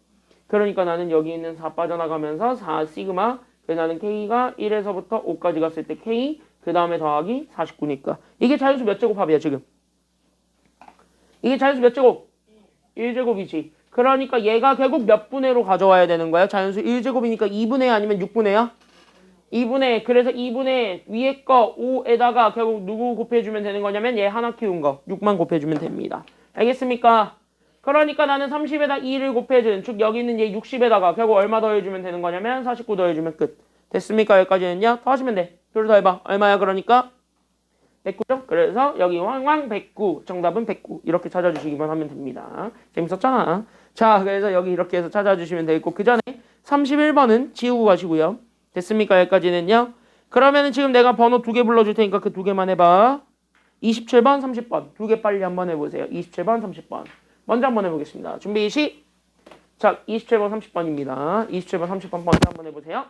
그러니까 나는 여기 있는 4 빠져나가면서 4 시그마 그래서 나는 K가 1에서부터 5까지 갔을 때 K 그 다음에 더하기 49니까 이게 자연수 몇 제곱 합이야 지금? 이게 자연수 몇 제곱? 1제곱이지. 그러니까 얘가 결국 몇 분의로 가져와야 되는 거야? 자연수 1제곱이니까 2분의 아니면 6분의야? 2분의 그래서 2분의 위에 거 5에다가 결국 누구 곱해주면 되는 거냐면 얘 하나 키운 거 6만 곱해주면 됩니다. 알겠습니까? 그러니까 나는 30에다 2를 곱해준 즉 여기 있는 얘 60에다가 결국 얼마 더해주면 되는 거냐면 49 더해주면 끝. 됐습니까? 여기까지는요. 더 하시면 돼. 둘 더 해봐. 얼마야 그러니까? 109죠? 그래서 여기 왕왕 109 정답은 109 이렇게 찾아주시기만 하면 됩니다. 재밌었잖아. 자 그래서 여기 이렇게 해서 찾아주시면 되겠고 그 전에 31번은 지우고 가시고요. 됐습니까? 여기까지는요. 그러면은 지금 내가 번호 2개 불러줄 테니까 그 2개만 해봐. 27번, 30번. 2개 빨리 한번 해보세요. 27번, 30번. 먼저 한번 해보겠습니다. 준비 시작. 27번, 30번입니다. 27번, 30번 먼저 한번 해보세요.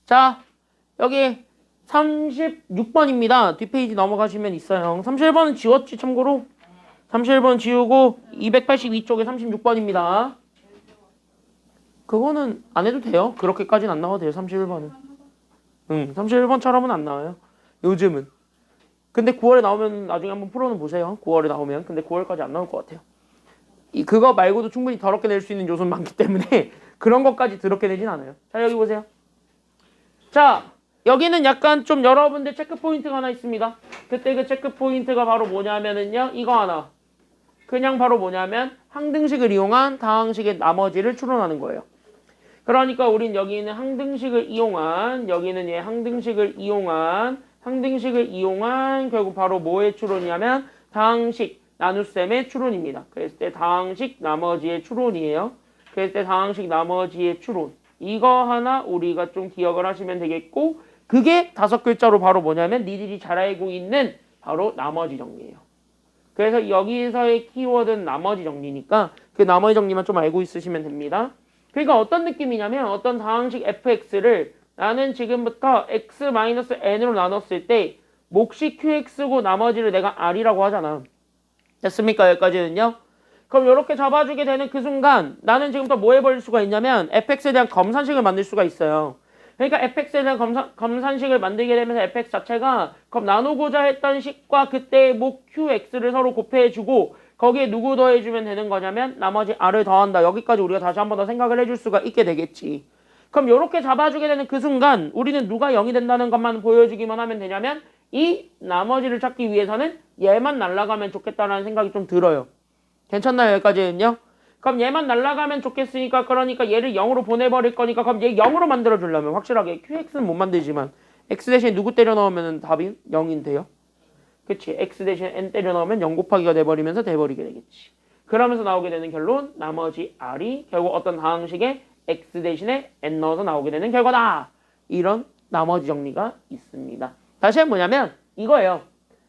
자, 여기 36번입니다. 뒷페이지 넘어가시면 있어요. 31번은 지웠지, 참고로. 31번 지우고 282쪽에 36번입니다. 그거는 안 해도 돼요. 그렇게까지는 안 나와도 돼요. 31번은. 31번처럼은 안 나와요. 요즘은. 근데 9월에 나오면 나중에 한번 풀어는 보세요. 9월에 나오면. 근데 9월까지 안 나올 것 같아요. 그거 말고도 충분히 더럽게 낼 수 있는 요소는 많기 때문에 그런 것까지 더럽게 내진 않아요. 자, 여기 보세요. 자, 여기는 약간 좀 여러분들 체크 포인트가 하나 있습니다. 그때 그 체크 포인트가 바로 뭐냐면은요. 이거 하나. 그냥 바로 뭐냐면 항등식을 이용한 다항식의 나머지를 추론하는 거예요. 그러니까 우린 여기 있는 항등식을 이용한 여기는 얘 항등식을 이용한 결국 바로 뭐의 추론이냐면 다항식 나눗셈의 추론입니다. 그랬을 때 다항식 나머지의 추론이에요. 그랬을 때 다항식 나머지의 추론. 이거 하나 우리가 좀 기억을 하시면 되겠고 그게 5글자로 바로 뭐냐면 니들이 잘 알고 있는 바로 나머지 정리예요. 그래서 여기서의 키워드는 나머지 정리니까 그 나머지 정리만 좀 알고 있으시면 됩니다. 그러니까 어떤 느낌이냐면 어떤 다항식 fx를 나는 지금부터 x-n으로 나눴을 때 몫이 qx고 나머지를 내가 r이라고 하잖아. 됐습니까? 여기까지는요. 그럼 이렇게 잡아주게 되는 그 순간 나는 지금부터 뭐 해버릴 수가 있냐면 fx에 대한 검산식을 만들 수가 있어요. 그러니까 fx에 대한 검산식을 만들게 되면서 fx 자체가 그럼 나누고자 했던 식과 그때의 목 qx를 서로 곱해주고 거기에 누구 더해주면 되는 거냐면 나머지 r을 더한다. 여기까지 우리가 다시 한 번 더 생각을 해줄 수가 있게 되겠지. 그럼 이렇게 잡아주게 되는 그 순간 우리는 누가 0이 된다는 것만 보여주기만 하면 되냐면 이 나머지를 찾기 위해서는 얘만 날아가면 좋겠다라는 생각이 좀 들어요. 괜찮나요? 여기까지는요? 그럼 얘만 날아가면 좋겠으니까 그러니까 얘를 0으로 보내버릴 거니까 그럼 얘 0으로 만들어주려면 확실하게 qx는 못 만들지만 x 대신 누구 때려 넣으면 답이 0인데요. 그치? x 대신 n 때려 넣으면 0 곱하기가 돼버리면서 돼버리게 되겠지. 그러면서 나오게 되는 결론 나머지 r이 결국 어떤 다항식에 x 대신에 n 넣어서 나오게 되는 결과다. 이런 나머지 정리가 있습니다. 다시 한번 뭐냐면 이거예요.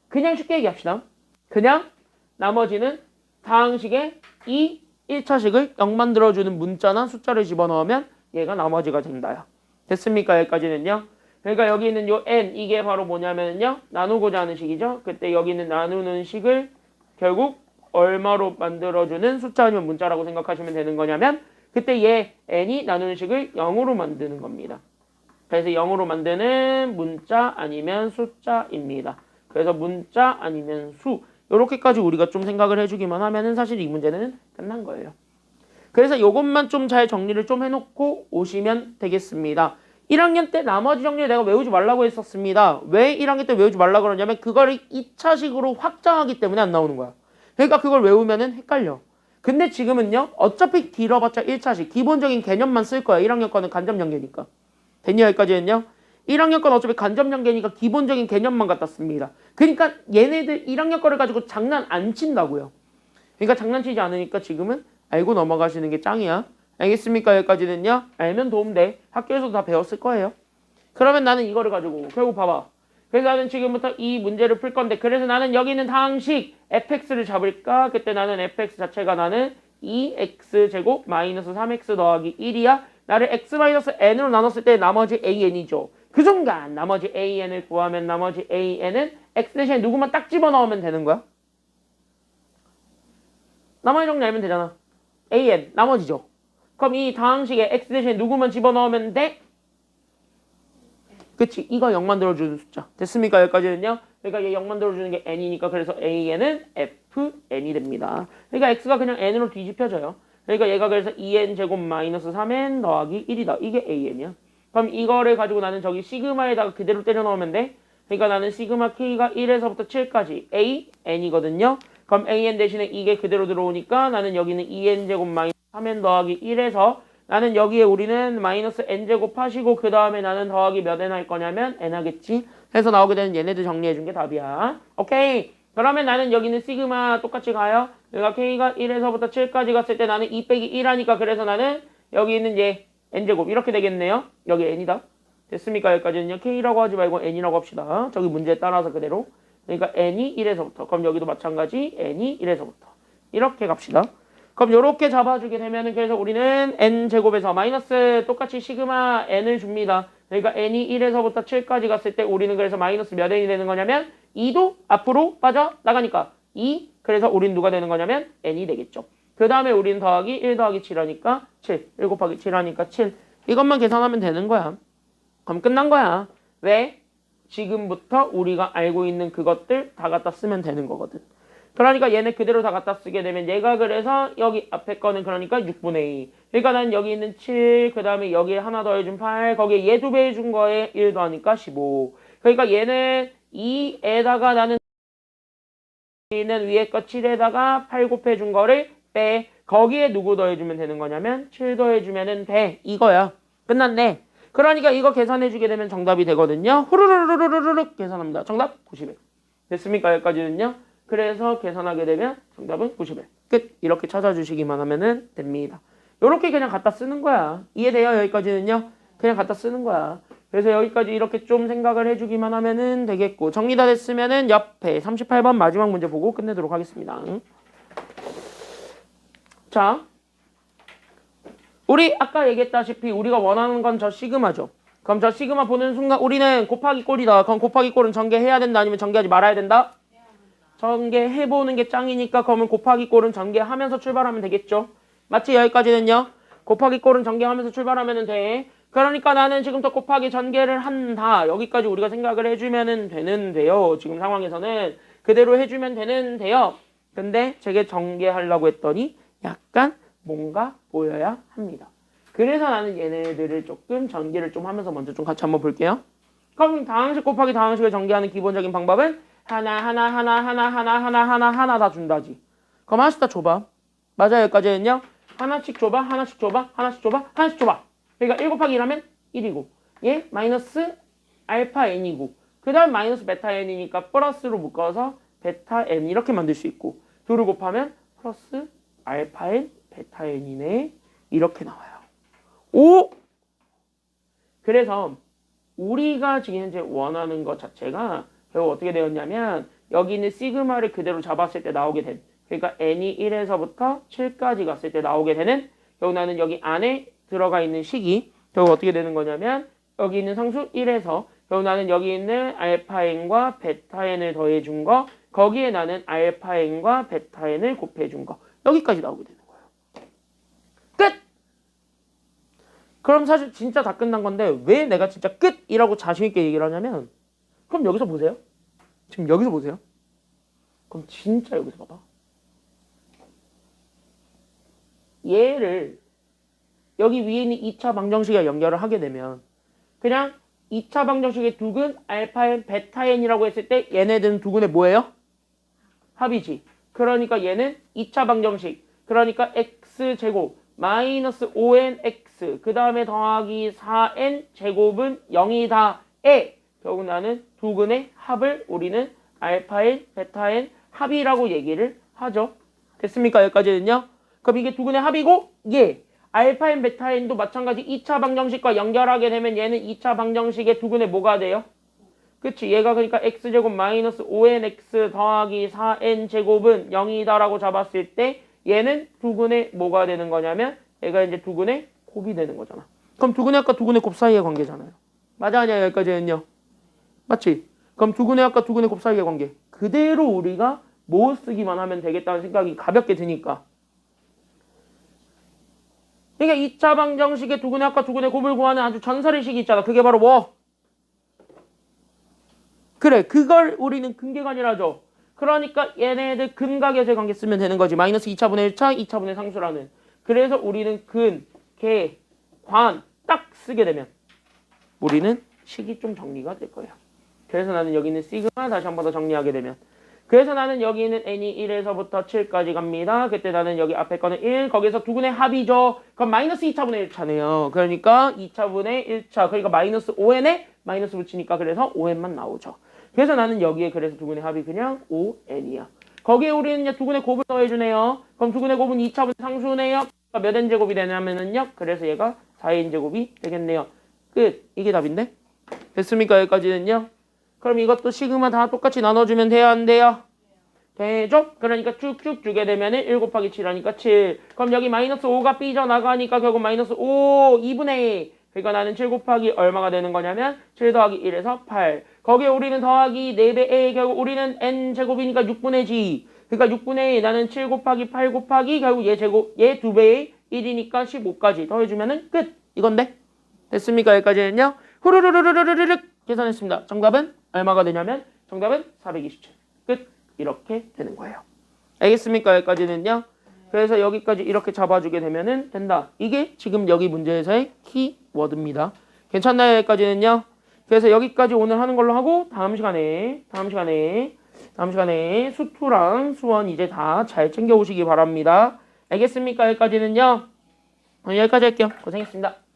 그냥 쉽게 얘기합시다. 그냥 나머지는 다항식에 이 1차식을 0 만들어주는 문자나 숫자를 집어넣으면 얘가 나머지가 된다요. 됐습니까? 여기까지는요. 그러니까 여기 있는 요 n 이게 바로 뭐냐면요. 나누고자 하는 식이죠. 그때 여기 있는 나누는 식을 결국 얼마로 만들어주는 숫자 아니면 문자라고 생각하시면 되는 거냐면 그때 얘 n이 나누는 식을 0으로 만드는 겁니다. 그래서 0으로 만드는 문자 아니면 숫자입니다. 그래서 문자 아니면 수 이렇게까지 우리가 좀 생각을 해주기만 하면은 사실 이 문제는 끝난 거예요. 그래서 이것만 좀 잘 정리를 좀 해놓고 오시면 되겠습니다. 1학년 때 나머지 정리를 내가 외우지 말라고 했었습니다. 왜 1학년 때 외우지 말라고 그러냐면 그거를 2차식으로 확장하기 때문에 안 나오는 거야. 그러니까 그걸 외우면은 헷갈려. 근데 지금은요. 어차피 길어봤자 1차식. 기본적인 개념만 쓸 거야. 1학년 거는 간접연계니까. 됐냐 여기까지는요. 1학년 건 어차피 간접연계니까 기본적인 개념만 갖다 씁니다. 그러니까 얘네들 1학년 거를 가지고 장난 안 친다고요. 그러니까 장난치지 않으니까 지금은 알고 넘어가시는 게 짱이야. 알겠습니까? 여기까지는요. 알면 도움돼. 학교에서도 다 배웠을 거예요. 그러면 나는 이거를 가지고 결국 봐봐. 그래서 나는 지금부터 이 문제를 풀 건데 그래서 나는 여기 있는 다항식 fx를 잡을까? 그때 나는 fx 자체가 나는 2x제곱 마이너스 3x 더하기 1이야. 나를 x-n으로 나눴을 때 나머지 an이죠. 그 순간 나머지 an을 구하면 나머지 an은 x 대신에 누구만 딱 집어넣으면 되는 거야. 나머지 정리 알면 되잖아. an 나머지죠. 그럼 이 다항식에 x 대신에 누구만 집어넣으면 돼? 그치? 이거 0 만들어주는 숫자. 됐습니까? 여기까지는요. 그러니까 얘 0 만들어주는 게 n이니까 그래서 an은 fn이 됩니다. 그러니까 x가 그냥 n으로 뒤집혀져요. 그러니까 얘가 그래서 2n 제곱 마이너스 3n 더하기 1이다. 이게 an이야. 그럼 이거를 가지고 나는 저기 시그마에다가 그대로 때려 넣으면 돼. 그러니까 나는 시그마 k가 1에서부터 7까지 a, n이거든요. 그럼 an 대신에 이게 그대로 들어오니까 나는 여기는 2n 제곱 마이너스 3n 더하기 1에서 나는 여기에 우리는 마이너스 n제곱 하시고 그 다음에 나는 더하기 몇 n 할 거냐면 n 하겠지. 해서 나오게 되는 얘네들 정리해준 게 답이야. 오케이. 그러면 나는 여기는 시그마 똑같이 가요. 그러니까 k가 1에서부터 7까지 갔을 때 나는 2 빼기 1 하니까 그래서 나는 여기 있는 얘 n제곱 이렇게 되겠네요. 여기 n이다. 됐습니까? 여기까지는요. k라고 하지 말고 n이라고 합시다. 저기 문제에 따라서 그대로. 그러니까 n이 1에서부터. 그럼 여기도 마찬가지 n이 1에서부터. 이렇게 갑시다. 그럼 이렇게 잡아주게 되면은 그래서 우리는 n제곱에서 마이너스 똑같이 시그마 n을 줍니다. 그러니까 n이 1에서부터 7까지 갔을 때 우리는 그래서 마이너스 몇 n이 되는 거냐면 2도 앞으로 빠져나가니까 2. 그래서 우리는 누가 되는 거냐면 n이 되겠죠. 그 다음에 우리는 더하기 1 더하기 7 하니까 7. 1 곱하기 7 하니까 7. 이것만 계산하면 되는 거야. 그럼 끝난 거야. 왜? 지금부터 우리가 알고 있는 그것들 다 갖다 쓰면 되는 거거든. 그러니까 얘네 그대로 다 갖다 쓰게 되면 얘가 그래서 여기 앞에 거는 그러니까 6분의 2. 그러니까 난 여기 있는 7, 그 다음에 여기에 하나 더해준 8, 거기에 얘 2배 해준 거에 1 더하니까 15. 그러니까 얘는 2에다가 나는 위에 거 7에다가 8 곱해준 거를 빼. 거기에 누구 더해주면 되는 거냐면 7 더해주면은 돼. 이거야. 끝났네. 그러니까 이거 계산해주게 되면 정답이 되거든요. 후루루루루루루 계산합니다. 정답 91. 됐습니까? 여기까지는요. 그래서 계산하게 되면 정답은 91. 끝. 이렇게 찾아주시기만 하면은 됩니다. 요렇게 그냥 갖다 쓰는 거야. 이해돼요? 여기까지는요. 그냥 갖다 쓰는 거야. 그래서 여기까지 이렇게 좀 생각을 해주기만 하면은 되겠고, 정리 다 됐으면은 옆에 38번 마지막 문제 보고 끝내도록 하겠습니다. 자, 우리 아까 얘기했다시피 우리가 원하는 건 저 시그마죠. 그럼 저 시그마 보는 순간 우리는 곱하기 꼴이다. 그럼 곱하기 꼴은 전개해야 된다 아니면 전개하지 말아야 된다? 전개해보는 게 짱이니까 그러면 곱하기 꼴은 전개하면서 출발하면 되겠죠. 맞지? 여기까지는요. 곱하기 꼴은 전개하면서 출발하면 돼. 그러니까 나는 지금부터 곱하기 전개를 한다. 여기까지 우리가 생각을 해주면 되는데요. 지금 상황에서는 그대로 해주면 되는데요. 근데 제게 전개하려고 했더니 약간 뭔가 보여야 합니다. 그래서 나는 얘네들을 조금 전개를 좀 하면서 먼저 좀 같이 한번 볼게요. 그럼 다항식 곱하기 다항식을 전개하는 기본적인 방법은 하나 다 준다지. 그럼 하나씩 다 줘봐. 맞아요. 여기까지는요. 하나씩 줘봐. 하나씩 줘봐. 하나씩 줘봐. 하나씩 줘봐. 그러니까 1 곱하기 1하면 1이고 얘 마이너스 알파 n이고 그 다음 마이너스 베타 n이니까 플러스로 묶어서 베타 n 이렇게 만들 수 있고 2를 곱하면 플러스 알파 n 베타 n이네. 이렇게 나와요. 오! 그래서 우리가 지금 현재 원하는 것 자체가 결국 어떻게 되었냐면 여기 있는 시그마를 그대로 잡았을 때 나오게 된, 그러니까 n이 1에서부터 7까지 갔을 때 나오게 되는, 결국 나는 여기 안에 들어가 있는 식이 결국 어떻게 되는 거냐면 여기 있는 상수 1에서 결국 나는 여기 있는 알파 n과 베타 n을 더해준 거, 거기에 나는 알파 n과 베타 n을 곱해준 거, 여기까지 나오게 되는 거예요. 끝! 그럼 사실 진짜 다 끝난 건데 왜 내가 진짜 끝이라고 자신있게 얘기를 하냐면, 그럼 여기서 보세요. 지금 여기서 보세요. 그럼 진짜 여기서 봐봐. 얘를 여기 위에 있는 2차 방정식에 연결을 하게 되면 그냥 2차 방정식의 두근 알파 n, 베타 n이라고 했을 때 얘네들은 두근의 뭐예요? 합이지. 그러니까 얘는 2차 방정식. 그러니까 x제곱 마이너스 5nx 그 다음에 더하기 4n 제곱은 0이다. 결국 나는 두근의 합을 우리는 알파 n, 베타 n 합이라고 얘기를 하죠. 됐습니까? 여기까지는요. 그럼 이게 두근의 합이고 얘 알파 n, 베타 n도 마찬가지 2차 방정식과 연결하게 되면 얘는 2차 방정식의 두근의 뭐가 돼요? 그치? 얘가 그러니까 x제곱 마이너스 5nx 더하기 4n 제곱은 0이다 라고 잡았을 때 얘는 두근의 뭐가 되는 거냐면 얘가 이제 두근의 곱이 되는 거잖아. 그럼 두근의 합과 두근의 곱 사이의 관계잖아요. 맞아 아니야? 여기까지는요. 맞지? 그럼 두근의 합과 두근의 곱 사이의 관계 그대로 우리가 뭐 쓰기만 하면 되겠다는 생각이 가볍게 드니까, 그러니까 2차 방정식의 두근의 합과 두근의 곱을 구하는 아주 전설의 식이 있잖아. 그게 바로 뭐? 그래, 그걸 우리는 근계관이라죠. 그러니까 얘네들 근각에서의 관계 쓰면 되는 거지. 마이너스 2차분의 1차, 2차분의 상수라는. 그래서 우리는 근, 계, 관 딱 쓰게 되면 우리는 식이 좀 정리가 될 거예요. 그래서 나는 여기 있는 시그마 다시 한 번 더 정리하게 되면, 그래서 나는 여기 있는 n이 1에서부터 7까지 갑니다. 그때 나는 여기 앞에 거는 1, 거기서 두근의 합이죠. 그럼 마이너스 2차분의 1차네요. 그러니까 2차분의 1차, 그러니까 마이너스 5n에 마이너스 붙이니까 그래서 5n만 나오죠. 그래서 나는 여기에 그래서 두근의 합이 그냥 5n이야. 거기에 우리는 이제 두근의 곱을 더해주네요. 그럼 두근의 곱은 2차분의 상수네요. 몇 n 제곱이 되냐면은요. 그래서 얘가 4n 제곱이 되겠네요. 끝. 이게 답인데? 됐습니까? 여기까지는요. 그럼 이것도 시그마 다 똑같이 나눠주면 돼요? 안 돼요? 되죠? 그러니까 쭉쭉 주게 되면은 1 곱하기 7 하니까 7. 그럼 여기 마이너스 5가 삐져나가니까 결국 마이너스 5, 2분의 1. 그러니까 나는 7 곱하기 얼마가 되는 거냐면 7 더하기 1에서 8. 거기에 우리는 더하기 4배에 결국 우리는 n제곱이니까 6분의 g. 그러니까 6분의 1 나는 7 곱하기 8 곱하기 결국 얘 제곱 얘 2배의 1이니까 15까지 더해주면은 끝. 이건데 됐습니까? 여기까지는요. 후루루루루루루룩 계산했습니다. 정답은 얼마가 되냐면 정답은 427. 끝. 이렇게 되는 거예요. 알겠습니까? 여기까지는요. 그래서 여기까지 이렇게 잡아주게 되면은 된다. 이게 지금 여기 문제에서의 키워드입니다. 괜찮나요? 여기까지는요. 그래서 여기까지 오늘 하는 걸로 하고 다음 시간에 수투랑 수원 이제 다 잘 챙겨 오시기 바랍니다. 알겠습니까? 여기까지는요. 오늘 여기까지 할게요. 고생했습니다.